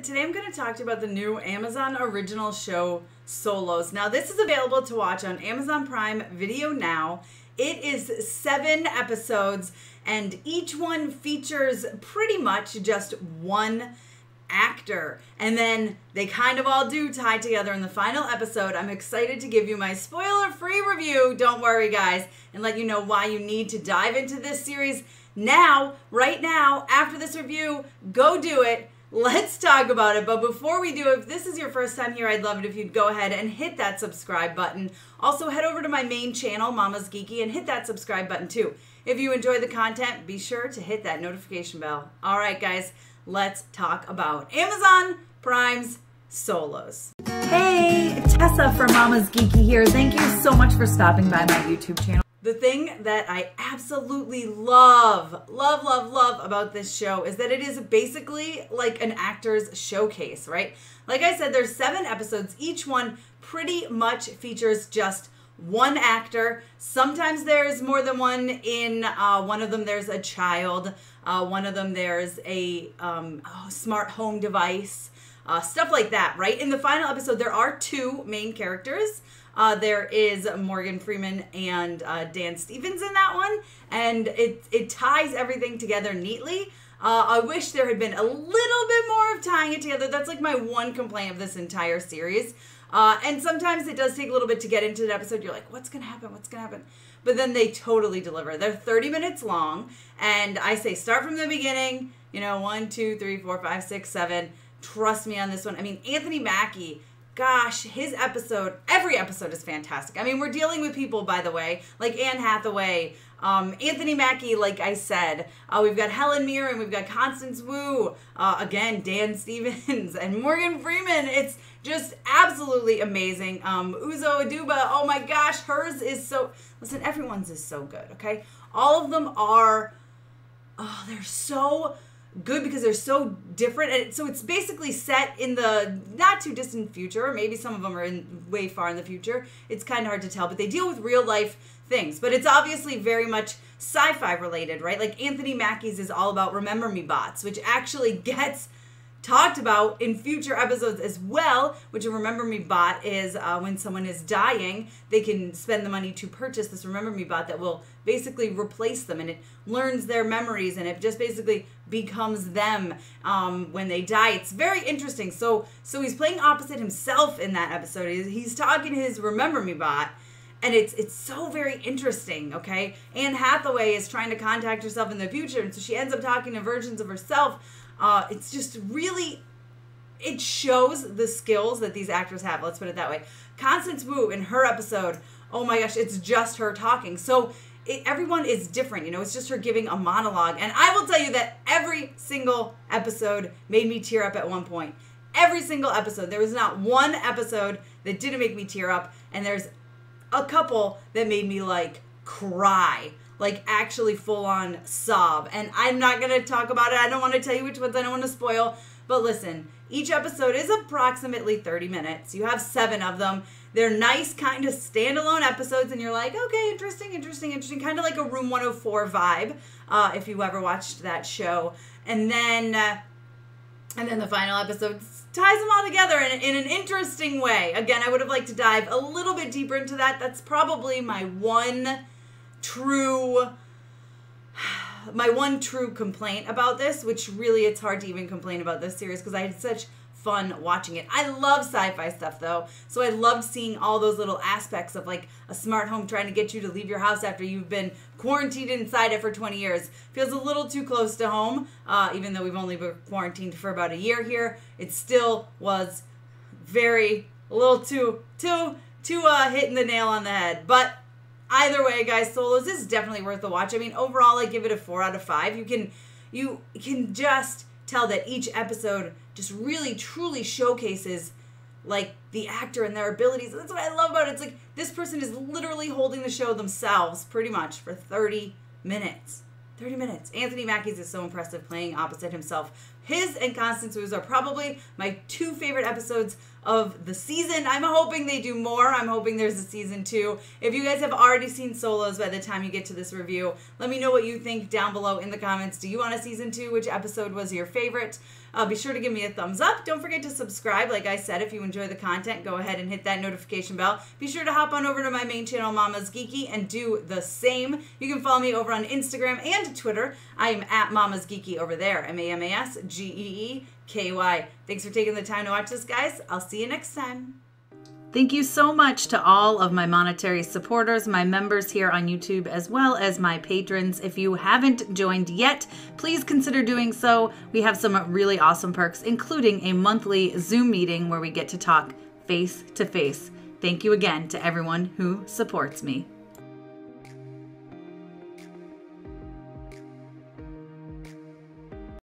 today I'm going to talk to you about the new Amazon original show, Solos. Now, this is available to watch on Amazon Prime Video now. It is 7 episodes, and each one features pretty much just one actor. And then they kind of all do tie together in the final episode. I'm excited to give you my spoiler-free review, don't worry guys, and let you know why you need to dive into this series now, right now, after this review. Go do it. Let's talk about it. But before we do, if this is your first time here, I'd love it if you'd go ahead and hit that subscribe button. Also, head over to my main channel, Mama's Geeky, and hit that subscribe button too. If you enjoy the content, be sure to hit that notification bell. All right, guys, let's talk about Amazon Prime's Solos. Hey, Tessa from Mama's Geeky here. Thank you so much for stopping by my YouTube channel. The thing that I absolutely love about this show is that it is basically like an actor's showcase, right? Like I said, there's 7 episodes. Each one pretty much features just one actor. Sometimes there's more than one. In one of them there's a child. One of them there's a smart home device. Stuff like that, right? In the final episode, there are 2 main characters. There is Morgan Freeman and Dan Stevens in that one, and it ties everything together neatly. I wish there had been a little bit more of tying it together. That's like my one complaint of this entire series. And sometimes it does take a little bit to get into the episode. You're like, what's going to happen? What's going to happen? But then they totally deliver. They're 30 minutes long, and I say start from the beginning, 1, 2, 3, 4, 5, 6, 7. Trust me on this one. I mean, Anthony Mackie, gosh, his episode, every episode is fantastic. I mean, we're dealing with people, by the way, like Anne Hathaway, Anthony Mackie, like I said. We've got Helen Mirren, we've got Constance Wu, again, Dan Stevens, and Morgan Freeman. It's just absolutely amazing. Uzo Aduba, oh my gosh, hers is so, listen, everyone's is so good, okay? All of them are, they're so good because they're so different. And so it's basically set in the not too distant future. Maybe some of them are in way far in the future. It's kind of hard to tell, but they deal with real life things. But it's obviously very much sci-fi related, right? Like Anthony Mackie's is all about Remember Me bots, which actually gets talked about in future episodes as well, which a Remember Me bot is when someone is dying, they can spend the money to purchase this Remember Me bot that will basically replace them, and it learns their memories, and it just basically becomes them when they die. It's very interesting. So he's playing opposite himself in that episode. He's talking to his Remember Me bot, and it's so very interesting, okay? Anne Hathaway is trying to contact herself in the future, and so she ends up talking to versions of herself. It's just really, it shows the skills that these actors have. Let's put it that way. Constance Wu in her episode, oh my gosh, it's just her talking. So everyone is different, it's just her giving a monologue. And I will tell you that every single episode made me tear up at one point. Every single episode. There was not one episode that didn't make me tear up. And there's a couple that made me like cry. Like actually full-on sob. And I'm not going to talk about it. I don't want to tell you which ones. I don't want to spoil. But listen, each episode is approximately 30 minutes. You have 7 of them. They're nice kind of standalone episodes. And you're like, okay, interesting. Kind of like a Room 104 vibe, if you ever watched that show. And then the final episode ties them all together in an interesting way. Again, I would have liked to dive a little bit deeper into that. That's probably my one true complaint about this, which really it's hard to even complain about this series because I had such fun watching it. I love sci-fi stuff though, so I loved seeing all those little aspects of like a smart home trying to get you to leave your house after you've been quarantined inside it for 20 years. Feels a little too close to home, even though we've only been quarantined for about a year here. It still was a little too hitting the nail on the head. But either way, guys, Solos is definitely worth a watch. I mean, overall, I give it a 4 out of 5. You can just tell that each episode just really, truly showcases, like, the actor and their abilities. That's what I love about it. It's like this person is literally holding the show themselves, pretty much, for 30 minutes. 30 minutes. Anthony Mackie's is so impressive playing opposite himself. His and Constance Wu's are probably my 2 favorite episodes of the season. I'm hoping they do more. I'm hoping there's a season 2. If you guys have already seen Solos by the time you get to this review, let me know what you think down below in the comments. Do you want a season 2? Which episode was your favorite? Be sure to give me a thumbs up. Don't forget to subscribe. Like I said, if you enjoy the content, go ahead and hit that notification bell. Be sure to hop on over to my main channel, Mama's Geeky, and do the same. You can follow me over on Instagram and Twitter. I am at Mama's Geeky over there, MAMASGEEKY. Thanks for taking the time to watch this, guys. I'll see you next time. Thank you so much to all of my monetary supporters, my members here on YouTube, as well as my patrons. If you haven't joined yet, please consider doing so. We have some really awesome perks, including a monthly Zoom meeting where we get to talk face to face. Thank you again to everyone who supports me.